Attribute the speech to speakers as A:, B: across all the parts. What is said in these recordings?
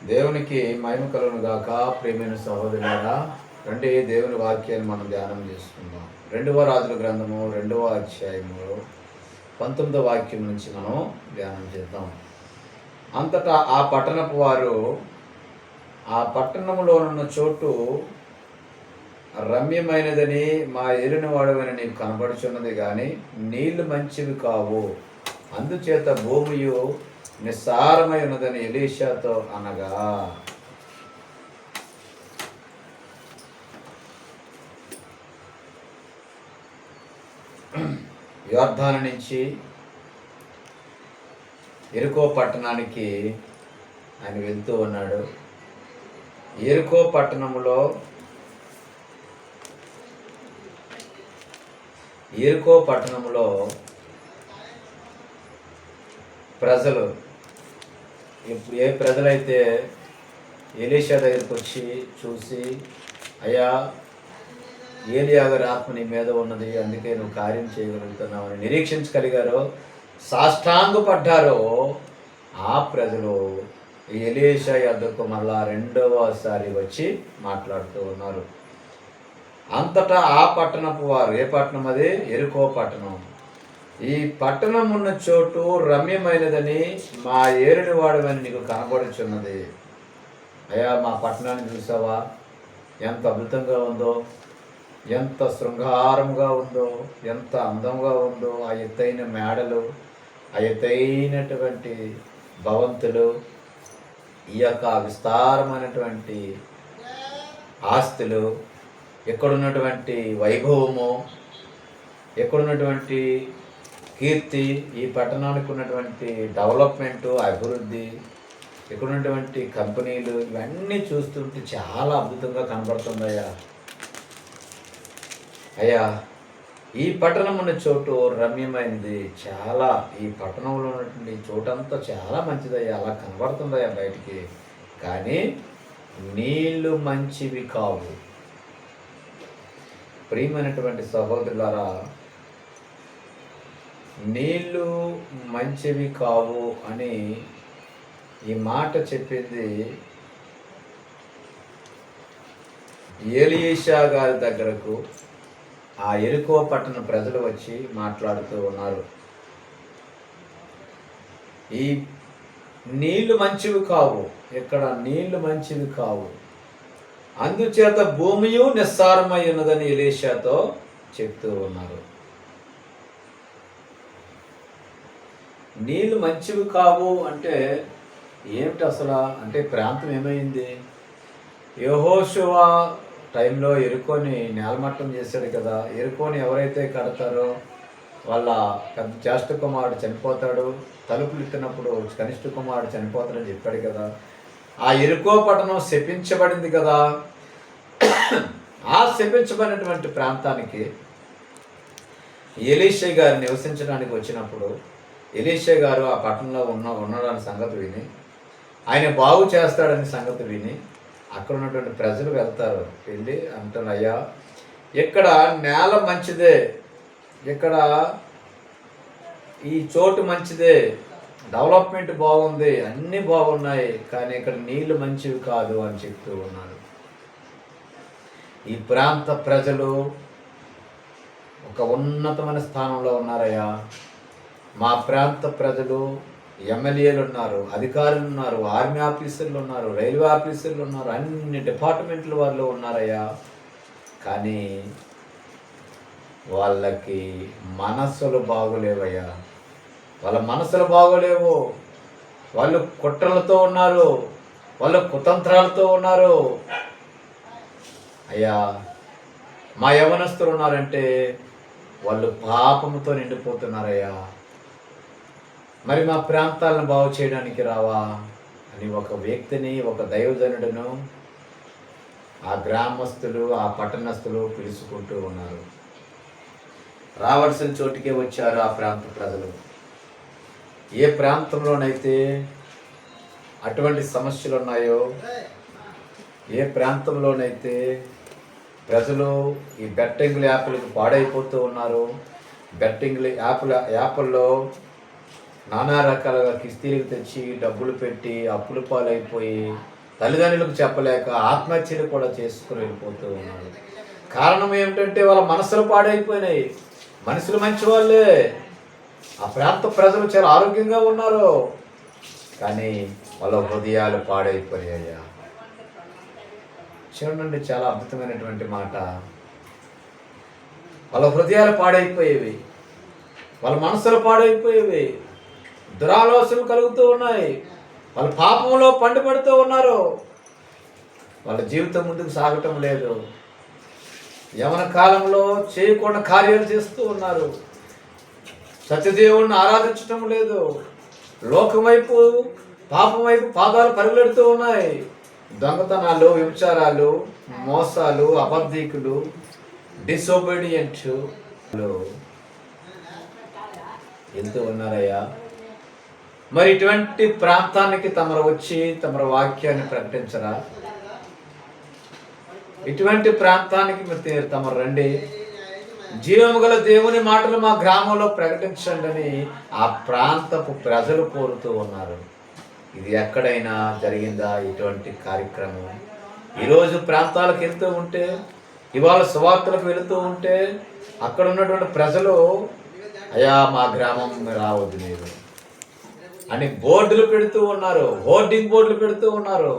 A: దేవునికి మహిమ కలుగును గాక. ప్రియమైన సహోదరులారా, రండి దేవుని వాక్యాన్ని మనం ధ్యానం చేసుకుందాం. 2వ రాజుల గ్రంథము 2వ అధ్యాయము 19వ వాక్యం నుంచి మనం ధ్యానం చేద్దాం. అంతటా ఆ పట్టణపు వారు ఆ పట్టణంలో ఉన్న చోటు రమ్యమైనదని మా ఏలిన వాడవని నీకు కనబడుచున్నది, కానీ నీళ్లు మంచివి కావు, అందుచేత భూమియు నిస్సారమై ఉన్నదని ఎలీషాతో అనగా, యోర్దాను నుంచి ఎరికో పట్టణానికి ఆయన వెళ్తూ ఉన్నాడు. ఎరికో పట్టణంలో ప్రజలు, ఏ ప్రజలైతే ఎలీషా దగ్గరికి వచ్చి చూసి, అయ్యా ఏలియా గారి ఆత్మ నీ మీద ఉన్నది, అందుకే నువ్వు కార్యం చేయగలుగుతున్నావు అని నిరీక్షించగలిగారో, సాష్టాంగపడ్డారో, ఆ ప్రజలు ఎలీషా యొద్దకు మళ్ళా రెండవసారి వచ్చి మాట్లాడుతూ ఉన్నారు. అంతటా ఆ పట్టణపు వారు, ఏ పట్టణం అది? ఎరికో పట్టణం. ఈ పట్టణం ఉన్న చోటు రమ్యమైనదని మా ఏలిన వాడవని నీకు కనబడుచున్నది. అయ్యా, మా పట్టణాన్ని చూసావా? ఎంత అద్భుతంగా ఉందో, ఎంత శృంగారంగా ఉందో, ఎంత అందంగా ఉందో. ఆ ఎత్తైన మేడలు, ఆ ఎత్తైనటువంటి భవంతులు, ఈ యొక్క విస్తారమైనటువంటి ఆస్తులు, ఎక్కడున్నటువంటి వైభవము, ఎక్కడున్నటువంటి కీర్తి, ఈ పట్టణానికి ఉన్నటువంటి డెవలప్మెంటు, అభివృద్ధి, ఇక్కడ ఉన్నటువంటి కంపెనీలు, ఇవన్నీ చూస్తుంటే చాలా అద్భుతంగా కనబడుతుందయ్యా. అయ్యా, ఈ పట్టణం ఉన్న చోటు రమ్యమైనది, చాలా, ఈ పట్టణంలో ఉన్నటువంటి చోటంతా చాలా మంచిదయ్యా, అలా కనబడుతుందయ్యా బయటికి, కానీ నీళ్లు మంచివి కావు. ప్రియమైనటువంటి సహోదరులారా, నీళ్లు మంచివి కావు అని ఈ మాట చెప్పింది ఎలీషా గారి దగ్గరకు ఆ ఎరికో పట్టణ ప్రజలు వచ్చి మాట్లాడుతూ ఉన్నారు. ఈ నీళ్లు మంచివి కావు, ఇక్కడ నీళ్లు మంచివి కావు, అందుచేత భూమియు నిస్సారమై ఉన్నదని ఎలీషాతో చెప్తూ ఉన్నారు. నీళ్లు మంచివి కావు అంటే ఏమిటి అసలు? అంటే ప్రాంతం ఏమైంది? యెహోషువ టైంలో ఎరుకోని నేలమట్టం చేశాడు కదా. ఎరుకోని ఎవరైతే కడతారో వాళ్ళ పెద్ద జ్యేష్ఠ కుమారుడు చనిపోతాడు, తలుపులు ఎత్తినప్పుడు కనిష్ఠ కుమారుడు చనిపోతాడని చెప్పాడు కదా. ఆ ఎరుకో పట్టణం శపించబడింది కదా. ఆ శపించబడినటువంటి ప్రాంతానికి ఎలీషా గారు నివసించడానికి వచ్చినప్పుడు, ఎలీషా గారు ఆ పట్టణంలో ఉన్నాడని సంగతి విని, ఆయన బాగు చేస్తాడని సంగతి విని, అక్కడ ఉన్నటువంటి ప్రజలు వెళ్తారు. వెళ్ళి అంటారు, అయ్యా, ఇక్కడ నేల మంచిదే, ఇక్కడ ఈ చోటు మంచిదే, డెవలప్మెంట్ బాగుంది, అన్నీ బాగున్నాయి, కానీ ఇక్కడ నీళ్లు మంచివి కాదు అని చెప్తూ ఉన్నారు. ఈ ప్రాంత ప్రజలు ఒక ఉన్నతమైన స్థానంలో ఉన్నారయ్యా. మా ప్రాంత ప్రజలు ఎమ్మెల్యేలు ఉన్నారు, అధికారులు ఉన్నారు, ఆర్మీ ఆఫీసర్లు ఉన్నారు, రైల్వే ఆఫీసర్లు ఉన్నారు, అన్ని డిపార్ట్మెంట్ల వాళ్ళు ఉన్నారయ్యా. కానీ వాళ్ళకి మనస్సులు బాగోలేవయ్యా, వాళ్ళ మనసులు బాగోలేవు. వాళ్ళు కుట్రలతో ఉన్నారు, వాళ్ళు కుతంత్రాలతో ఉన్నారు. అయ్యా, మా యవనస్తులు ఉన్నారంటే వాళ్ళు పాపముతో నిండిపోతున్నారయ్యా. మరి మా ప్రాంతాలను బాగు చేయడానికి రావా అని ఒక వ్యక్తిని, ఒక దైవజనుడును ఆ గ్రామస్తులు, ఆ పట్టణస్తులు పిలుచుకుంటూ ఉన్నారు. రావాల్సిన చోటికే వచ్చారు ఆ ప్రాంత ప్రజలు. ఏ ప్రాంతంలోనైతే అటువంటి సమస్యలు ఉన్నాయో, ఏ ప్రాంతంలోనైతే ప్రజలు ఈ బెట్టింగ్ యాప్లకు పాడైపోతూ ఉన్నారు, బెట్టింగ్ యాప్ల్లో నానా రకాలుగా కిస్తీలకు తెచ్చి డబ్బులు పెట్టి అప్పుల పాలైపోయి తల్లిదండ్రులకు చెప్పలేక ఆత్మహత్యలు కూడా చేసుకుని వెళ్ళిపోతూ ఉన్నారు. కారణం ఏమిటంటే వాళ్ళ మనసులు పాడైపోయినాయి. మనుషులు మంచి వాళ్ళే, ఆ ప్రాంత ప్రజలు చాలా ఆరోగ్యంగా ఉన్నారు, కానీ వాళ్ళ హృదయాలు పాడైపోయాయ్యా. చూడండి, చాలా అద్భుతమైనటువంటి మాట. వాళ్ళ హృదయాలు పాడైపోయేవి, వాళ్ళ మనసులు పాడైపోయేవి, దురాలోచనలు కలుగుతూ ఉన్నాయి, వాళ్ళ పాపంలో పండుపడుతూ ఉన్నారు, వాళ్ళ జీవితం ముందుకు సాగటం లేదు, యవన కాలంలో చేయకుండా కార్యాలు చేస్తూ ఉన్నారు, సత్యదేవుణ్ణి ఆరాధించటం లేదు, లోకం వైపు పాపం వైపు పాదాలు పరుగులెడుతూ ఉన్నాయి, దొంగతనాలు, వ్యభిచారాలు, మోసాలు, అబద్ధీకులు, డిసోబీడియంట్ వెళ్తూ ఉన్నారయ్యా. మరి ఇటువంటి ప్రాంతానికి తమరు వచ్చి తమరు వాక్యాన్ని ప్రకటించరా? ఇటువంటి ప్రాంతానికి మీరు తమరు రండి, జీవము గల దేవుని మాటలు మా గ్రామంలో ప్రకటించండి అని ఆ ప్రాంతపు ప్రజలు కోరుతూ ఉన్నారు. ఇది ఎక్కడైనా జరిగిందా ఇటువంటి కార్యక్రమం? ఈరోజు ప్రాంతాలకు వెళ్తూ ఉంటే, ఇవాళ సువార్తలకు వెళుతూ ఉంటే అక్కడ ఉన్నటువంటి ప్రజలు, అయ్యా మా గ్రామం రావద్దు మీరు అని బోర్డులు పెడుతూ ఉన్నారు, హోర్డింగ్ బోర్డులు పెడుతూ ఉన్నారు,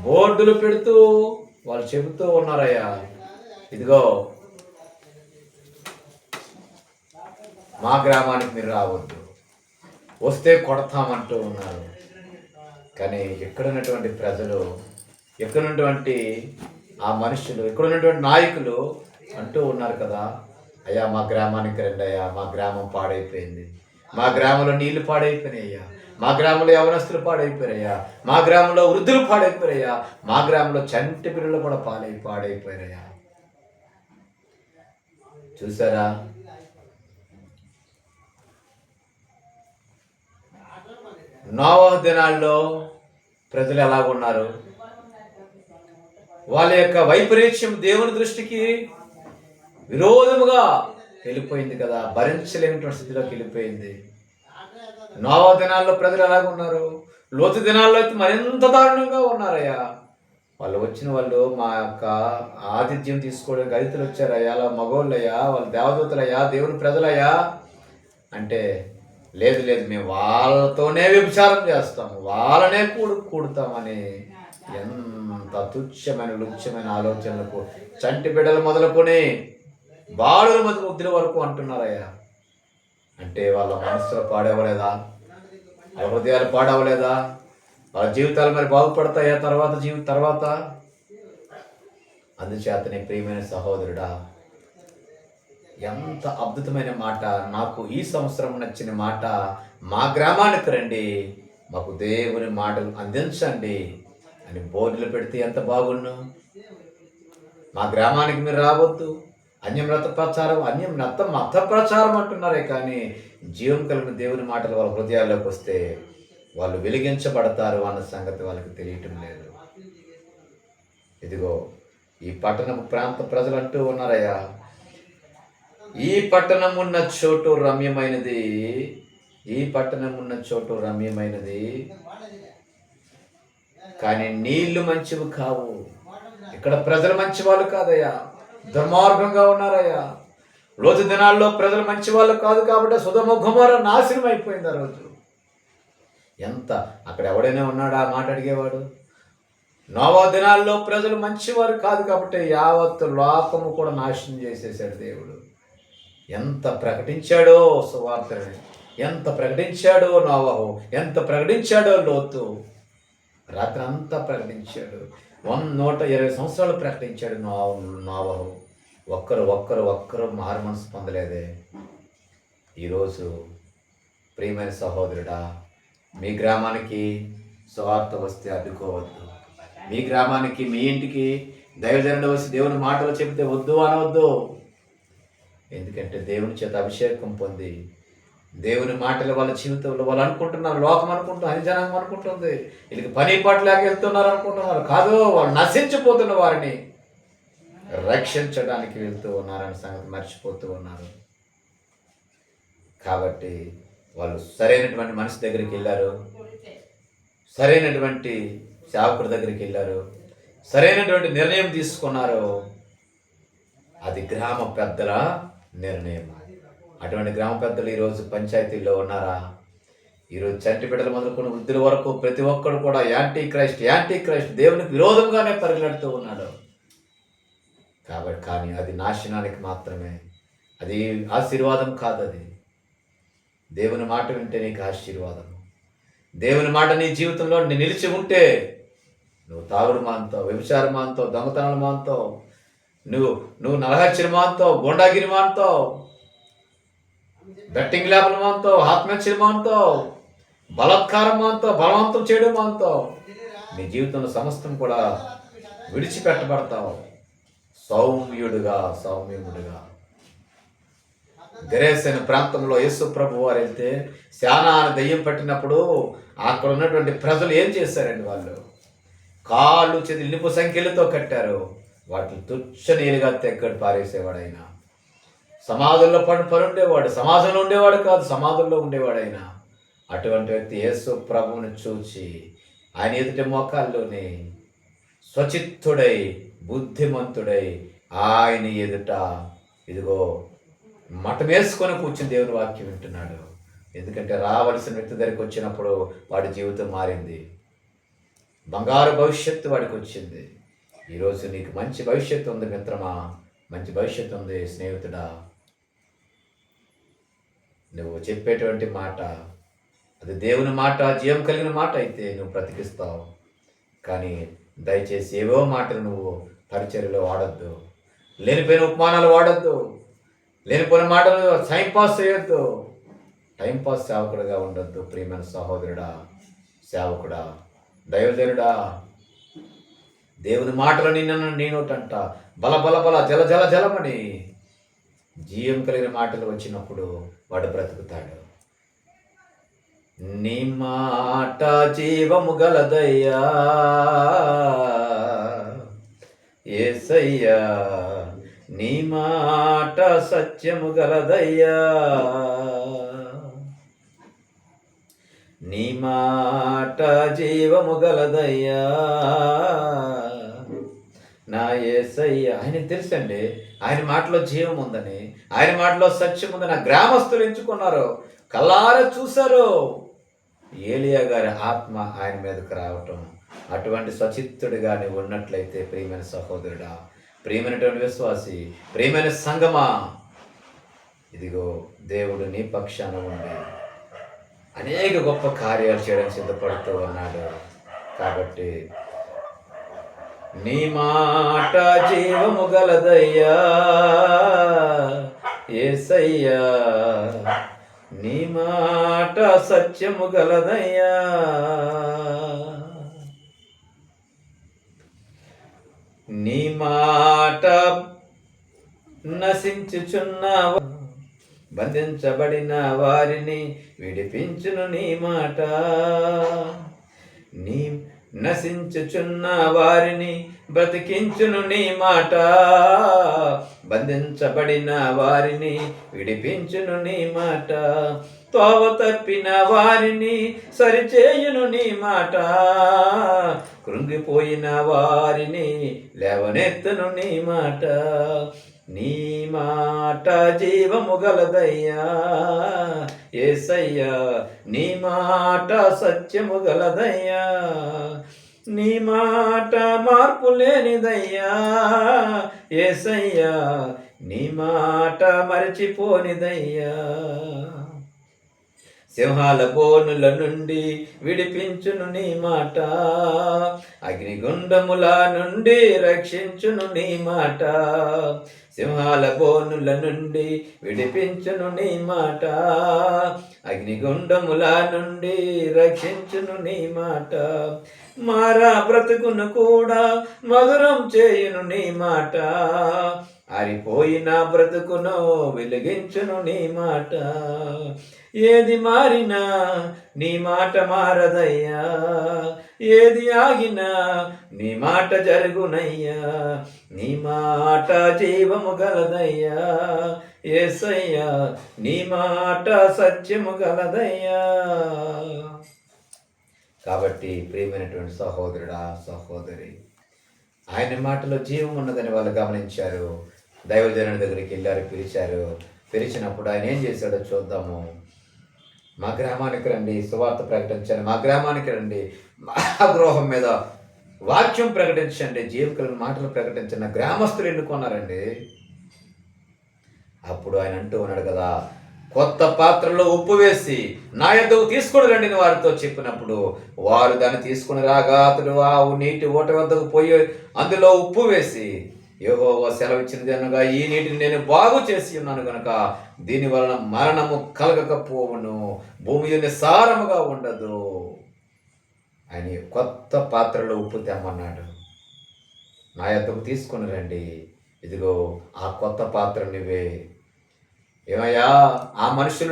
A: బోర్డులు పెడుతూ వాళ్ళు చెబుతూ ఉన్నారయ్యా, ఇదిగో మా గ్రామానికి మీరు రావద్దు, వస్తే కొడతామంటూ ఉన్నారు. కానీ ఎక్కడున్నటువంటి ప్రజలు, ఎక్కడున్నటువంటి ఆ మనుషులు, ఎక్కడున్నటువంటి నాయకులు అంటూ ఉన్నారు కదా, అయ్యా మా గ్రామానికి రండి అయ్యా, మా గ్రామం పాడైపోయింది, మా గ్రామంలో నీళ్లు పాడైపోయినాయ్యా, మా గ్రామంలో యవనస్తులు పాడైపోయారయ్యా, మా గ్రామంలో వృద్ధులు పాడైపోయారయ్యా, మా గ్రామంలో చంటి పిల్లలు కూడా పాడైపోయారయ్యా. చూసారా? నోవహు దినాల్లో ప్రజలు ఎలాగున్నారు? వాళ్ళ యొక్క వైపరీత్యం దేవుని దృష్టికి విరోధముగా వెళ్ళిపోయింది కదా, భరించలేనటువంటి స్థితిలోకి వెళ్ళిపోయింది. నోవహు దినాల్లో ప్రజలు ఎలాగున్నారు? లోతు దినాల్లో అయితే మరింత దారుణంగా ఉన్నారయ్యా. వాళ్ళు వచ్చిన వాళ్ళు మా యొక్క ఆతిథ్యం తీసుకోవడానికి రైతులు వచ్చారయ్యా, వాళ్ళ మగోళ్ళయ్యా, వాళ్ళ దేవదూతలయ్యా, దేవుని ప్రజలయ్యా అంటే, లేదు లేదు మేము వాళ్ళతోనే వ్యభిచారం చేస్తాము, వాళ్ళనే కూడుతామని ఎంత తుచ్చమైన లుచ్చమైన ఆలోచనలకు చంటి బిడ్డలు మొదలుకొని బాలుల వృద్ధుల వరకు అంటున్నారయ్యా. అంటే వాళ్ళ మనసులో పాడవలేదా? వాళ్ళ హృదయాలు పాడవలేదా? వాళ్ళ జీవితాలు మరి బాగుపడతాయా తర్వాత? అందుచేతనే ప్రియమైన సహోదరుడా, ఎంత అద్భుతమైన మాట! నాకు ఈ సంవత్సరం నచ్చిన మాట, మా గ్రామానికి రండి, మాకు దేవుని మాటలు అందించండి అని బోర్డులు పెడితే ఎంత బాగుండు. మా గ్రామానికి మీరు రావద్దు, మత ప్రచారం అంటున్నారే, కానీ జీవం కలిగిన దేవుని మాటలు వాళ్ళ హృదయాల్లోకి వస్తే వాళ్ళు వెలిగించబడతారు అన్న సంగతి వాళ్ళకి తెలియటం లేదు. ఇదిగో ఈ పట్టణపు ప్రాంత ప్రజలు అంటూ ఉన్నారయ్యా, ఈ పట్టణం ఉన్న చోటు రమ్యమైనది, ఈ పట్టణం ఉన్న చోటు రమ్యమైనది, కానీ నీళ్లు మంచివి కావు. ఇక్కడ ప్రజలు మంచి వాళ్ళు కాదయ్యా, దుర్మార్గంగా ఉన్నారయ్యా. రోజు దినాల్లో ప్రజలు మంచి వాళ్ళు కాదు కాబట్టి సొదొమ గొమొర్రా నాశనం అయిపోయింది ఆ రోజు. అక్కడ ఎవడైనా ఉన్నాడా మాట అడిగేవాడు? నోవహు దినాల్లో ప్రజలు మంచివారు కాదు కాబట్టి యావత్తు లోకము కూడా నాశనం చేసేసాడు దేవుడు. ఎంత ప్రకటించాడో సువార్తని, ఎంత ప్రకటించాడో నోవహు, ఎంత ప్రకటించాడో లోతు. రాత్రి అంతా ప్రకటించాడు, 120 సంవత్సరాలు ప్రకటించాడు నోవహు. ఒక్కరు మారు మనసు పొందలేదే. ఈరోజు ప్రియమైన సహోదరుడా, మీ గ్రామానికి సువార్త వస్తే అడ్డుకోవద్దు. మీ గ్రామానికి, మీ ఇంటికి దైవజనుడు వచ్చి దేవుని మాటలు చెబితే వద్దు అనవద్దు. ఎందుకంటే దేవుని చేత అభిషేకం పొంది దేవుని మాటలు వాళ్ళ జీవితంలో వాళ్ళు అనుకుంటున్నారు, లోకం అనుకుంటున్నారు, అనిజనం అనుకుంటుంది, వీళ్ళకి పని పాటలాగా వెళ్తున్నారు అనుకుంటున్నారు. కాదు, వాళ్ళు నశించిపోతున్న వారిని రక్షించడానికి వెళ్తూ ఉన్నారని సంగతి మర్చిపోతూ ఉన్నారు. కాబట్టి వాళ్ళు సరైనటువంటి మనిషి దగ్గరికి వెళ్ళారు, సరైనటువంటి సేవకుడి దగ్గరికి వెళ్ళారు, సరైనటువంటి నిర్ణయం తీసుకున్నారు. అది గ్రామ పెద్దల నిర్ణయం. అటువంటి గ్రామ పెద్దలు ఈరోజు పంచాయతీల్లో ఉన్నారా? ఈరోజు చంటి బిడ్డలు మొదలుకొని వృద్ధుల వరకు ప్రతి ఒక్కరు కూడా యాంటీ క్రైస్ట్ దేవునికి విరోధంగానే పరిగెడుతూ ఉన్నాడు. కాబట్టి కానీ అది నాశనానికి మాత్రమే, అది ఆశీర్వాదం కాదు. అది దేవుని మాట వింటే నీకు ఆశీర్వాదం. దేవుని మాట నీ జీవితంలో నిలిచి ఉంటే నువ్వు తాగుడు మాంతావు, వ్యభిచార మాంతావు, దొంగతనాలు మాంతావు, నువ్వు నరహత్య మాంతావు, గోండాగిరి మాంతావు, బెట్టింగ్ ల్యాబ్లు మాంతావు, ఆత్మహత్యలు మాంతావు, బలాత్కారం మాంతావు, బలవంతం చేయడం మాంతావు. నీ జీవితంలో సమస్తం కూడా విడిచిపెట్టబడతావు. సౌమ్యుడుగా గెరేసైన ప్రాంతంలో యేసు ప్రభు వారు వెళ్తే శానా దెయ్యం పట్టినప్పుడు అక్కడ ఉన్నటువంటి ప్రజలు ఏం చేశారండి? వాళ్ళు కాళ్ళు చేతులు ఇనుప సంఖ్యలతో కట్టారు. వాటిని తుచ్చనీలుగా తెగ్గడి పారేసేవాడు ఆయన. సమాధుల్లో పరుండేవాడు, సమాజంలో ఉండేవాడు కాదు, సమాధుల్లో ఉండేవాడు ఆయన. అటువంటి వ్యక్తి యేసు ప్రభువుని చూచి ఆయన ఎదుటి మోకాల్లోని స్వచిత్తుడై బుద్ధిమంతుడై ఆయన ఎదుట ఇదిగో మఠం వేసుకొని కూర్చుని దేవుని వాక్యం వింటున్నాడు. ఎందుకంటే రావలసిన వ్యక్తి దగ్గరికి వచ్చినప్పుడు వాడి జీవితం మారింది, బంగారు భవిష్యత్తు వాడికి వచ్చింది. ఈరోజు నీకు మంచి భవిష్యత్తు ఉంది మిత్రమా, మంచి భవిష్యత్తు ఉంది స్నేహితుడా. నువ్వు చెప్పేటువంటి మాట అది దేవుని మాట, జీవం కలిగిన మాట అయితే నువ్వు బ్రతికిస్తావు. కానీ దయచేసి ఏవో మాటలు నువ్వు పరిచర్యలో వాడద్దు, లేనిపోయిన ఉపమానాలు వాడద్దు, లేనిపోయిన మాటలు టైంపాస్ చేయొద్దు. టైంపాస్ సేవకుడుగా ఉండొద్దు. ప్రియమైన సహోదరుడా, సేవకుడా, దైవజనుడా, దేవుని మాటలు నీ నోటంట బల బల బల జల జల జలమని జీవం కలిగిన మాటలు వచ్చినప్పుడు వాడు బ్రతుకుతాడు. నీ మాట జీవము గలదయ్యా యేసయ్యా, నీ మాట సత్యము గలదయ్యా, నీ మాట జీవము గలదయ్యా నా యేసయ్యా. ఆయనకు తెలుసండి ఆయన మాటలో జీవం ఉందని, ఆయన మాటలో సత్యం ఉందని. ఆ గ్రామస్తులు ఎంచుకున్నారు, కల్లారా చూశారు ఏలియా గారి ఆత్మ ఆయన మీదకు రావటం. అటువంటి స్వచిత్తుడిగా నువ్వు ఉన్నట్లయితే ప్రియమైన సహోదరుడా, ప్రియమైనటువంటి విశ్వాసి, ప్రియమైన సంగమా, ఇదిగో దేవుడు నీ పక్షాన ఉండి అనేక గొప్ప కార్యాలు చేయడానికి సిద్ధపడుతూ ఉన్నాడు. కాబట్టి నీ మాట జీవము గలదయ్యా యేసయ్యా, నీ మాట సత్యము గలదయ్యా, నీ మాట నశించుచున్న బంధించబడిన వారిని విడిపించును నీ మాట, నీ నశించుచున్న వారిని బ్రతికించును నీ మాట, బంధించబడిన వారిని విడిపించును నీ మాట, తోవ తప్పిన వారిని సరిచేయును నీ మాట, కృంగిపోయిన వారిని లేవనెత్తును నీ మాట. నీ మాట జీవము గలదయ్యా యేసయ్యా, నీ మాట సత్యము గలదయ్యా, నీ మాట మార్పు లేనిదయ్యా యేసయ్యా, నీ మాట మరచిపోనిదయ్యా. సింహాల బోనుల నుండి విడిపించును నీ మాట, అగ్నిగుండముల నుండి రక్షించును నీ మాట, సింహాల బోనుల నుండి విడిపించును నీ మాట, అగ్నిగుండముల నుండి రక్షించును నీ మాట, మారా బ్రతుకును కూడా మధురం చేయును నీ మాట, ఆరిపోయిన బ్రతుకును వెలిగించును నీ మాట. ఏది మారినా నీ మాట మారదయ్యా ఏది ఆగినా నీ మాట జరుగునయ్యా, నీ మాట జీవము గలదయ్యా, యేసయ్యా నీ మాట సత్యము గలదయ్యా. కాబట్టి ప్రియమైనటువంటి సహోదరుడా, సహోదరి, ఆయన మాటలో జీవం ఉన్నదని వాళ్ళు గమనించారు. దైవజనుడి దగ్గరికి వెళ్ళారు, పిలిచినప్పుడు ఆయన ఏం చేశాడో చూద్దాము. మా గ్రామానికి రండి, సువార్త ప్రకటించండి, మా గ్రామానికి రండి, మా గృహం మీద వాక్యం ప్రకటించండి, జీవికలను మాటలు ప్రకటించండి. గ్రామస్తులు ఎన్నుకున్నారండి. అప్పుడు ఆయన అంటూ ఉన్నాడు కదా, కొత్త పాత్రలో ఉప్పు వేసి నా యొద్దకు తీసుకుని రండి వారితో చెప్పినప్పుడు వారు దాన్ని తీసుకుని రాగా అతడు ఆ నీటి ఓట వద్దకు పోయి అందులో ఉప్పు వేసి, యెహోవా సెలవిచ్చినది అనగా ఈ నీటిని నేను బాగు చేసి ఉన్నాను కనుక దీని వలన మరణము కలగకపోవును, భూమి నిస్సారముగా ఉండదు. ఆయన కొత్త పాత్రలో ఉప్పు తెమ్మన్నాడు. నా యొద్దకు తీసుకుని రండి, ఇదిగో ఆ కొత్త పాత్ర నువ్వే. ఏమయ్యా ఆ మనుషుల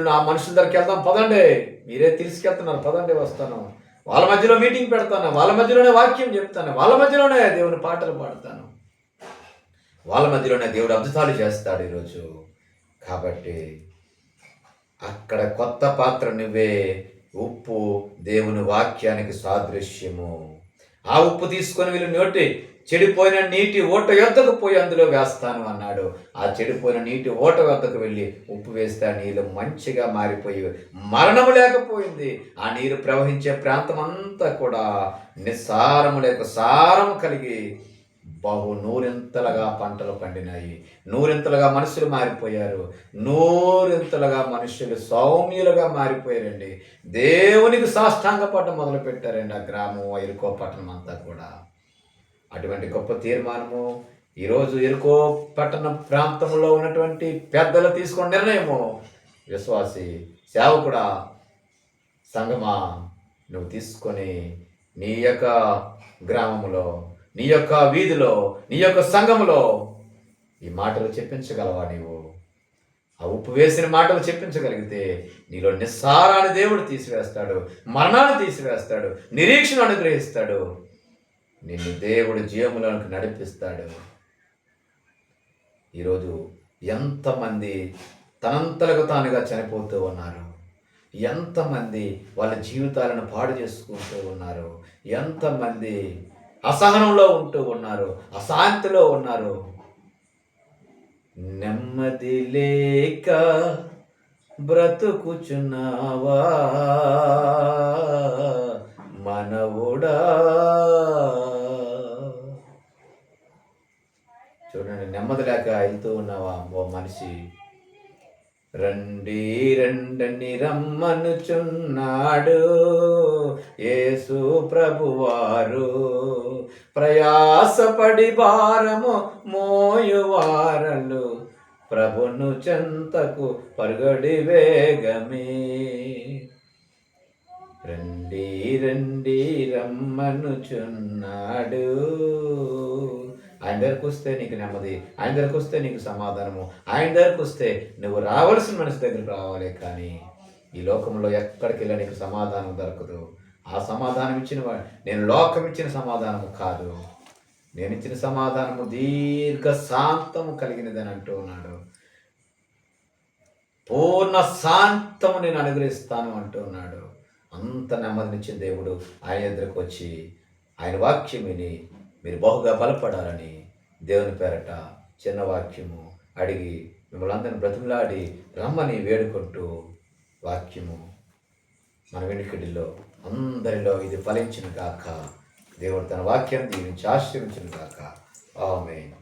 A: దగ్గరికి వెళ్దాం పదండి, మీరే తీసుకెళ్తున్నారు పదండి, వస్తాను, వాళ్ళ మధ్యలో మీటింగ్ పెడతాను, వాళ్ళ మధ్యలోనే వాక్యం చెప్తాను, వాళ్ళ మధ్యలోనే దేవుని పాటలు పాడతాను, వాళ్ళ మధ్యలోనే దేవుడు అద్భుతాలు చేస్తాడు ఈరోజు. కాబట్టి అక్కడ కొత్త పాత్ర నువ్వే. ఉప్పు దేవుని వాక్యానికి సాదృశ్యము. ఆ ఉప్పు తీసుకొని వీళ్ళు నోటి చెడిపోయిన నీటి ఓట యొద్దకు పోయి అందులో వేస్తాను అన్నాడు. ఆ చెడిపోయిన నీటి ఓట వద్దకు వెళ్ళి ఉప్పు వేస్తే ఆ నీళ్ళు మంచిగా మారిపోయి మరణము లేకపోయింది. ఆ నీరు ప్రవహించే ప్రాంతం అంతా కూడా నిస్సారము లేక సారము కలిగి బహు నూరింతలుగా పంటలు పండినాయి. నూరింతలుగా మనుషులు మారిపోయారు. నూరింతలుగా మనుషులు సౌమ్యులుగా మారిపోయారండి. దేవునికి సాష్టాంగ పట్టం మొదలు పెట్టారండి ఆ గ్రామం, ఎరుకో పట్టణం అంతా కూడా. అటువంటి గొప్ప తీర్మానము ఈరోజు ఎరుకో పట్టణ ప్రాంతంలో ఉన్నటువంటి పెద్దలు తీసుకున్న నిర్ణయము. విశ్వాసి సేవకుడా, సంగమా, నువ్వు తీసుకొని నీ యొక్క గ్రామంలో, నీ యొక్క వీధిలో, నీ యొక్క సంఘములో ఈ మాటలు చెప్పించగలవా? నీవు ఆ ఉప్పు వేసిన మాటలు చెప్పించగలిగితే నీలో నిస్సారాన్ని దేవుడు తీసివేస్తాడు, మరణాన్ని తీసివేస్తాడు, నిరీక్షణ అనుగ్రహిస్తాడు, నిన్ను దేవుడు జీవములోనికి నడిపిస్తాడు. ఈరోజు ఎంతమంది తనంతలకు తానుగా చనిపోతూ ఉన్నారు, ఎంతమంది వాళ్ళ జీవితాలను పాడు చేసుకుంటూ ఉన్నారు, ఎంతమంది అసహనంలో ఉంటూ ఉన్నారు, అశాంతిలో ఉన్నారు. నెమ్మది లేక బ్రతుకుచున్నావా మనవుడా? చూడండి, నెమ్మది లేక వెళ్తూ ఉన్నావా ఓ మనిషి? రండి రండని రమ్మనుచున్నాడు యేసు ప్రభువారు, ప్రయాసపడి భారము మోయువారలు ప్రభును చెంతకు పరుగడి వేగమే. రండి రండి రమ్మనుచున్నాడు. ఆయన దగ్గరకు వస్తే నీకు నెమ్మది, ఆయన దగ్గరకు వస్తే నీకు సమాధానము, ఆయన దగ్గరకు వస్తే నువ్వు రావాల్సిన మనిషి దగ్గరికి రావాలి. కానీ ఈ లోకంలో ఎక్కడికి వెళ్ళా నీకు సమాధానం దొరకదు. ఆ సమాధానం ఇచ్చిన నేను లోకం ఇచ్చిన సమాధానము కాదు, నేను ఇచ్చిన సమాధానము దీర్ఘ శాంతము కలిగినదని అంటూ ఉన్నాడు. పూర్ణ శాంతము నేను అనుగ్రహిస్తాను అంటూ ఉన్నాడు. అంత నెమ్మదినిచ్చిన దేవుడు ఆయన దగ్గరకు వచ్చి ఆయన వాక్యం విని మీరు బహుగా బలపడాలని దేవుని పేరట చిన్న వాక్యము అడిగి మిమ్మల్ని అందరిని బ్రతిమలాడి రమ్మని వేడుకుంటూ వాక్యము మన వెనుకడిలో అందరిలో ఇది ఫలించిన గాక. దేవుడు తన వాక్యాన్ని దీవించి ఆశీర్వించిన గాక. ఆమేన్.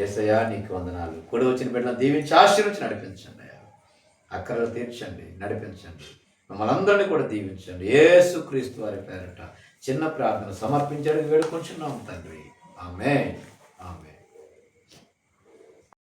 A: యేసయ్యా నీకు వందనాలు. కూడి వచ్చిన బిడ్డలను దీవించి ఆశీర్వించి నడిపించండి అయ్యా. అక్కరలు తీర్చండి, నడిపించండి, మమ్మల్ని అందరినీ కూడా దీవించండి. యేసుక్రీస్తు వారి పేరట చిన్న ప్రార్థన సమర్పించడానికి వేడుకొంచున్నాం తండ్రి. ఆమేన్. ఆమేన్.